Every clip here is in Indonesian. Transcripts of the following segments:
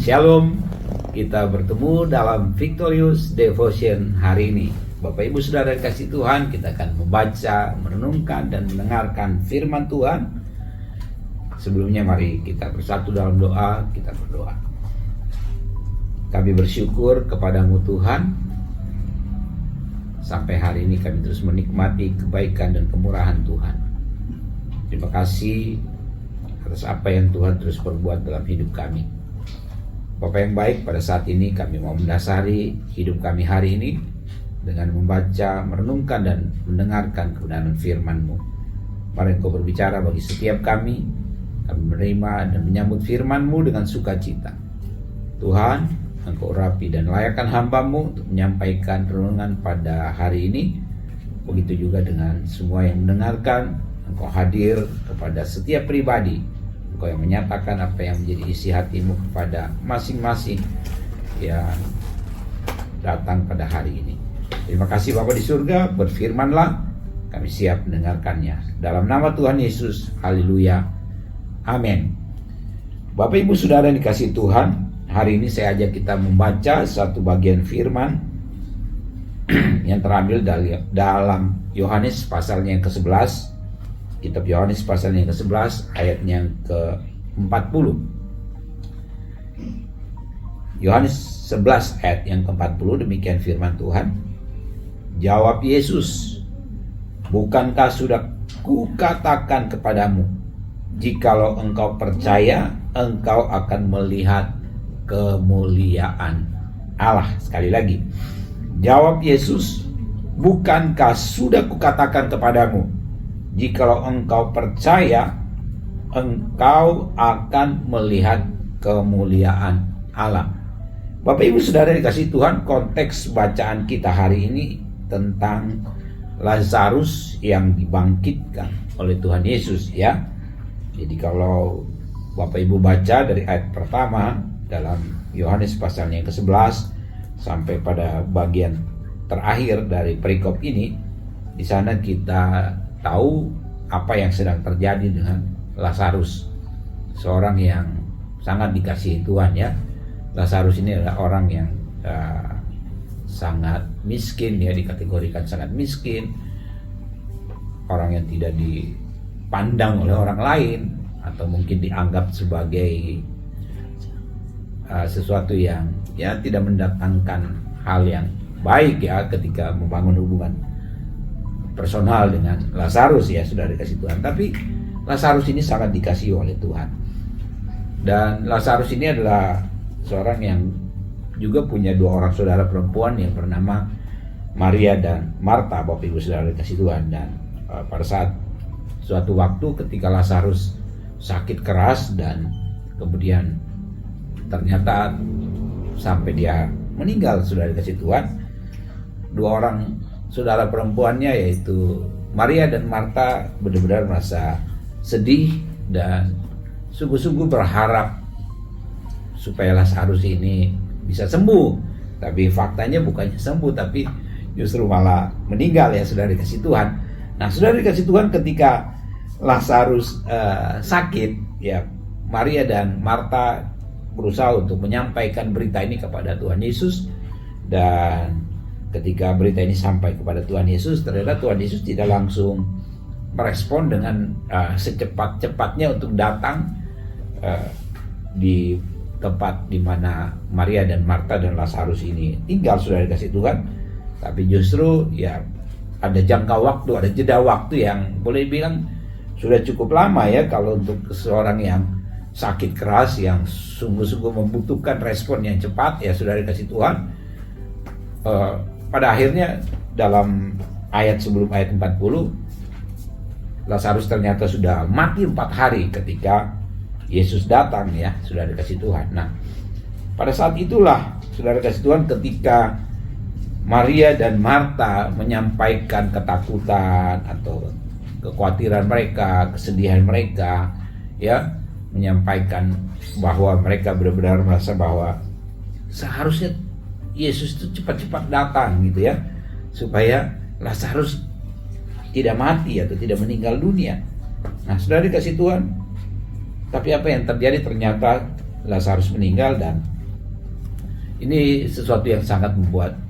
Shalom, kita bertemu dalam Victorious Devotion hari ini. Bapak Ibu Saudara kasih Tuhan, kita akan membaca, merenungkan dan mendengarkan firman Tuhan. Sebelumnya mari kita bersatu dalam doa, kita berdoa. Kami bersyukur kepadamu Tuhan, sampai hari ini kami terus menikmati kebaikan dan kemurahan Tuhan. Terima kasih atas apa yang Tuhan terus perbuat dalam hidup kami. Bapak yang baik, pada saat ini kami mau mendasari hidup kami hari ini dengan membaca, merenungkan dan mendengarkan kebenaran firman-Mu. Mari Engkau berbicara bagi setiap kami menerima dan menyambut firman-Mu dengan sukacita. Tuhan, Engkau urapi dan layakkan hamba-Mu untuk menyampaikan renungan pada hari ini. Begitu juga dengan semua yang mendengarkan, Engkau hadir kepada setiap pribadi. Engkau yang menyatakan apa yang menjadi isi hatimu kepada masing-masing yang datang pada hari ini. Terima kasih Bapa di surga, berfirmanlah, kami siap mendengarkannya. Dalam nama Tuhan Yesus, haleluya, amin. Bapak Ibu Saudara yang dikasihi Tuhan, hari ini saya ajak kita membaca satu bagian firman yang terambil dalam Yohanes pasalnya yang ke-11. Kitab Yohanes pasal yang ke-11 ayatnya yang ke-40. Yohanes 11 ayat yang ke-40, demikian firman Tuhan. Jawab Yesus, bukankah sudah kukatakan kepadamu, jikalau engkau percaya, engkau akan melihat kemuliaan Allah. Sekali lagi, jawab Yesus, bukankah sudah kukatakan kepadamu, jikalau engkau percaya, engkau akan melihat kemuliaan Allah. Bapak Ibu Saudara dikasihi Tuhan, konteks bacaan kita hari ini tentang Lazarus yang dibangkitkan oleh Tuhan Yesus, ya. Jadi kalau Bapak Ibu baca dari ayat pertama dalam Yohanes pasalnya yang ke-11 sampai pada bagian terakhir dari perikop ini, di sana kita tahu apa yang sedang terjadi dengan Lazarus, seorang yang sangat dikasihi Tuhan, ya. Lazarus ini adalah orang yang sangat miskin, ya, dikategorikan sangat miskin, orang yang tidak dipandang oleh orang lain atau mungkin dianggap sebagai sesuatu yang ya tidak mendatangkan hal yang baik, ya, ketika membangun hubungan personal dengan Lazarus, ya, sudah dikasih Tuhan. Tapi Lazarus ini sangat dikasihi oleh Tuhan. Dan Lazarus ini adalah seorang yang juga punya dua orang saudara perempuan yang bernama Maria dan Marta, Bapak Ibu Saudara dikasihi Tuhan. Dan pada saat suatu waktu ketika Lazarus sakit keras dan kemudian ternyata sampai dia meninggal, sudah dikasih Tuhan, dua orang saudara perempuannya yaitu Maria dan Marta benar-benar merasa sedih dan sungguh-sungguh berharap supaya Lazarus ini bisa sembuh. Tapi faktanya bukannya sembuh, tapi justru malah meninggal, ya, sudah dikasih Tuhan. Nah, sudah dikasih Tuhan, ketika Lazarus sakit, ya, Maria dan Marta berusaha untuk menyampaikan berita ini kepada Tuhan Yesus. Dan ketika berita ini sampai kepada Tuhan Yesus, ternyata Tuhan Yesus tidak langsung merespon dengan secepat-cepatnya untuk datang di tempat di mana Maria dan Marta dan Lazarus ini tinggal, sudah dikasih Tuhan. Tapi justru, ya, ada jangka waktu, ada jeda waktu yang boleh bilang sudah cukup lama, ya, kalau untuk seorang yang sakit keras, yang sungguh-sungguh membutuhkan respon yang cepat, ya, sudah dikasih Tuhan. Pada akhirnya dalam ayat sebelum ayat 40, Lazarus ternyata sudah mati 4 hari ketika Yesus datang, ya, sudah dikasih Tuhan. Nah, pada saat itulah, sudah dikasih Tuhan, ketika Maria dan Marta menyampaikan ketakutan atau kekhawatiran mereka, kesedihan mereka, ya, menyampaikan bahwa mereka benar-benar merasa bahwa seharusnya Yesus itu cepat-cepat datang, gitu, ya, supaya Lazarus tidak mati atau tidak meninggal dunia. Nah, sudah dikasih Tuhan, tapi apa yang terjadi, ternyata Lazarus meninggal dan Ini sesuatu yang sangat membuat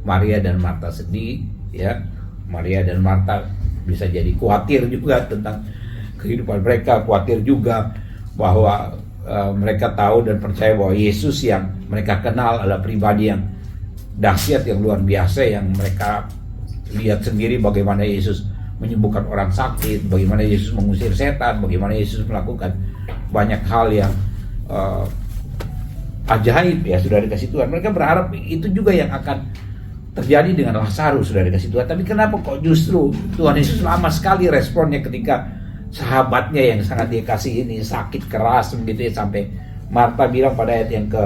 Maria dan Marta sedih, ya. Maria dan Marta bisa jadi khawatir juga tentang kehidupan mereka, khawatir juga bahwa mereka tahu dan percaya bahwa Yesus yang mereka kenal adalah pribadi yang dahsyat, yang luar biasa, yang mereka lihat sendiri bagaimana Yesus menyembuhkan orang sakit, bagaimana Yesus mengusir setan, bagaimana Yesus melakukan banyak hal yang ajaib, ya, sudah dikasih Tuhan. Mereka berharap itu juga yang akan terjadi dengan Lazarus, sudah dikasih Tuhan. Tapi kenapa kok justru Tuhan Yesus lama sekali responnya ketika sahabatnya yang sangat dia kasih ini sakit keras begitu ya, sampai Marta bilang pada ayat yang ke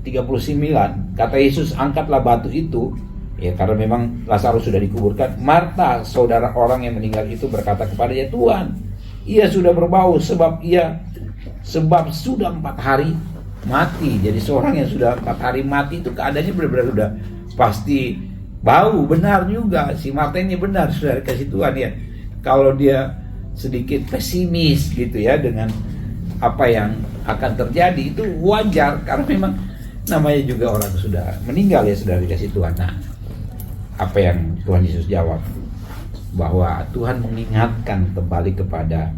39, kata Yesus, angkatlah batu itu, ya, karena memang Lazarus sudah dikuburkan. Marta, saudara orang yang meninggal itu, berkata kepadanya, Tuhan, ia sudah berbau sebab sudah 4 hari mati. Jadi seorang yang sudah 4 hari mati itu keadaannya benar-benar sudah pasti bau. Benar juga, si Marta ini benar, sudah dikasih Tuhan, ya. Kalau dia sedikit pesimis gitu ya dengan apa yang akan terjadi, itu wajar, karena memang namanya juga orang sudah meninggal, ya, sudah dikasih Tuhan. Nah, apa yang Tuhan Yesus jawab? Bahwa Tuhan mengingatkan kembali kepada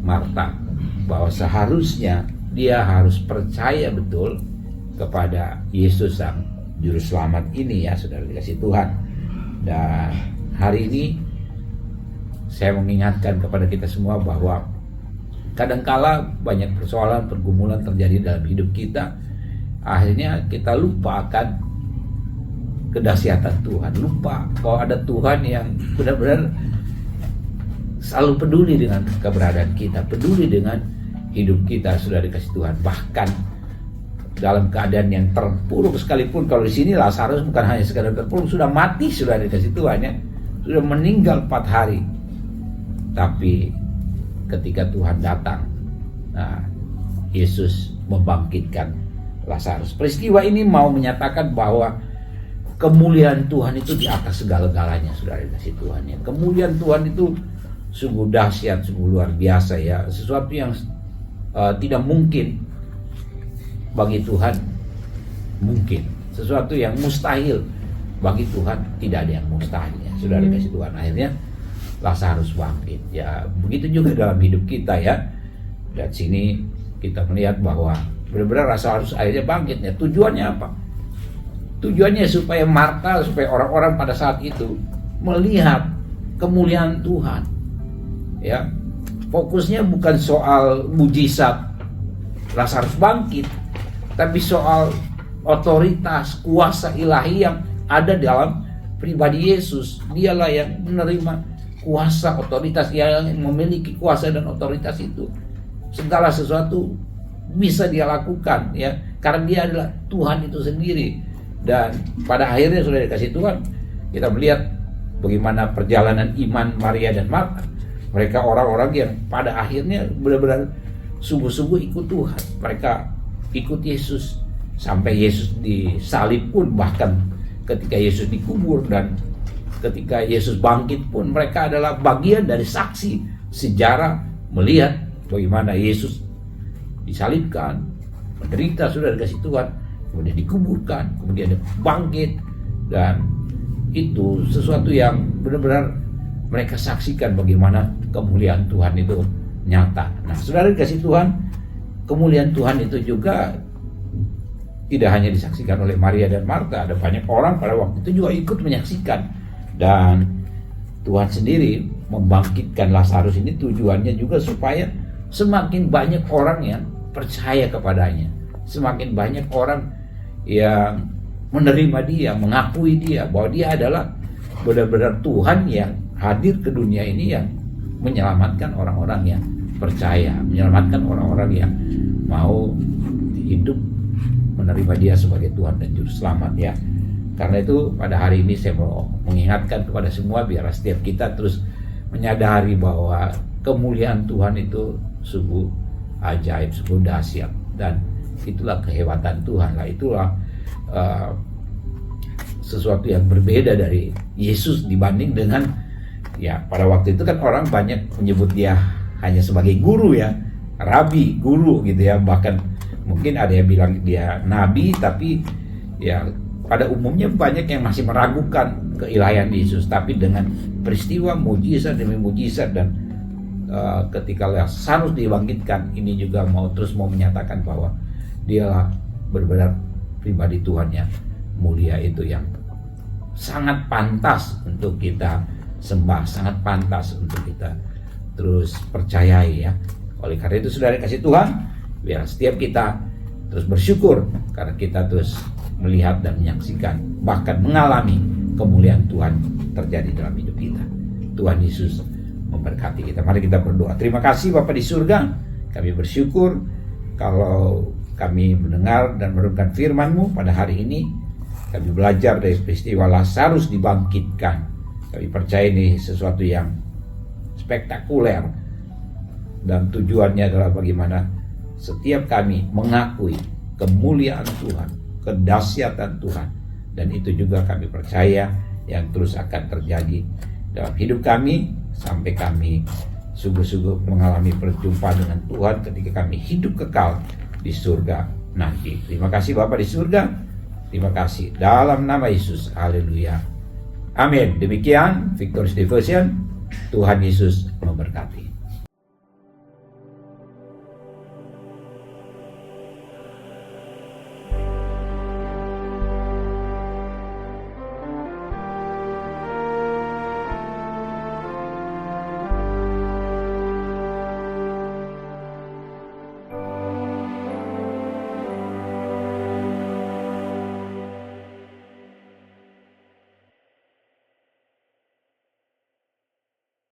Marta bahwa seharusnya dia harus percaya betul kepada Yesus sang juru selamat ini, ya, sudah dikasih Tuhan. Dan hari ini saya mengingatkan kepada kita semua bahwa kadangkala banyak persoalan, pergumulan terjadi dalam hidup kita. Akhirnya kita lupa akan kedahsyatan Tuhan, lupa kalau ada Tuhan yang benar-benar selalu peduli dengan keberadaan kita, peduli dengan hidup kita, sudah dikasih Tuhan. Bahkan dalam keadaan yang terpuruk sekalipun, kalau di sini Lazarus bukan hanya sekadar terpuruk, sudah mati, sudah dikasih Tuhan, ya, sudah meninggal 4 hari. Tapi ketika Tuhan datang, nah, Yesus membangkitkan Lazarus. Peristiwa ini mau menyatakan bahwa kemuliaan Tuhan itu di atas segala-galanya, sudah dikasih Tuhan, ya. Kemuliaan Tuhan itu sungguh dahsyat, sungguh luar biasa, ya. Sesuatu yang tidak mungkin bagi Tuhan mungkin, sesuatu yang mustahil bagi Tuhan tidak ada yang mustahil, ya. Sudah dikasih Tuhan. Akhirnya Lazarus bangkit, ya. Begitu juga dalam hidup kita, ya. Dan sini kita melihat bahwa benar-benar Lazarus akhirnya bangkit, ya. Tujuannya apa? Tujuannya supaya Marta, supaya orang-orang pada saat itu melihat kemuliaan Tuhan, ya. Fokusnya bukan soal mujizat Lazarus bangkit, tapi soal otoritas, kuasa ilahi yang ada dalam pribadi Yesus. Dialah yang menerima kuasa, otoritas, yang memiliki kuasa dan otoritas itu. Segala sesuatu bisa dia lakukan, ya, karena dia adalah Tuhan itu sendiri. Dan pada akhirnya sudah dikasih Tuhan, kita melihat bagaimana perjalanan iman Maria dan Marta. Mereka orang-orang yang pada akhirnya benar-benar sungguh-sungguh ikut Tuhan. Mereka ikut Yesus sampai Yesus disalib pun, bahkan ketika Yesus dikubur dan ketika Yesus bangkit pun, mereka adalah bagian dari saksi sejarah melihat bagaimana Yesus disalibkan, menderita, sudah dikasih Tuhan, kemudian dikuburkan, kemudian dia bangkit. Dan itu sesuatu yang benar-benar mereka saksikan bagaimana kemuliaan Tuhan itu nyata. Nah, saudara dikasih Tuhan, kemuliaan Tuhan itu juga tidak hanya disaksikan oleh Maria dan Marta, ada banyak orang pada waktu itu juga ikut menyaksikan. Dan Tuhan sendiri membangkitkan Lazarus ini tujuannya juga supaya semakin banyak orang yang percaya kepadanya, semakin banyak orang yang menerima dia, mengakui dia bahwa dia adalah benar-benar Tuhan yang hadir ke dunia ini, yang menyelamatkan orang-orang yang percaya, menyelamatkan orang-orang yang mau hidup menerima dia sebagai Tuhan dan Juru Selamat, ya. Karena itu pada hari ini saya mau mengingatkan kepada semua, biar setiap kita terus menyadari bahwa kemuliaan Tuhan itu sungguh ajaib, sungguh dahsyat, dan itulah kehebatan Tuhan, lah. Itulah sesuatu yang berbeda dari Yesus dibanding dengan, ya, pada waktu itu kan orang banyak menyebut dia hanya sebagai guru, ya. rabi, guru gitu ya. Bahkan mungkin ada yang bilang dia nabi, tapi ya pada umumnya banyak yang masih meragukan keilahian Yesus. Tapi dengan peristiwa mujizat demi mujizat dan ketika Lazarus dibangkitkan, ini juga terus mau menyatakan bahwa dialah benar-benar pribadi Tuhan yang mulia, itu yang sangat pantas untuk kita sembah, sangat pantas untuk kita terus percayai ya. Oleh karena itu saudara kasih Tuhan, biar setiap kita terus bersyukur karena kita terus melihat dan menyaksikan, bahkan mengalami kemuliaan Tuhan terjadi dalam hidup kita. Tuhan Yesus memberkati kita. Mari kita berdoa. Terima kasih Bapa di surga, kami bersyukur kalau kami mendengar dan merenungkan firman-Mu pada hari ini. Kami belajar dari peristiwa Lazarus dibangkitkan. Kami percaya ini sesuatu yang spektakuler, dan tujuannya adalah bagaimana setiap kami mengakui kemuliaan Tuhan, kedahsyatan Tuhan, dan itu juga kami percaya yang terus akan terjadi dalam hidup kami sampai kami sungguh-sungguh mengalami perjumpaan dengan Tuhan ketika kami hidup kekal di surga nanti. Terima kasih Bapa di surga, terima kasih dalam nama Yesus, haleluya, amin. Demikian Victorious Devotion, Tuhan Yesus memberkati.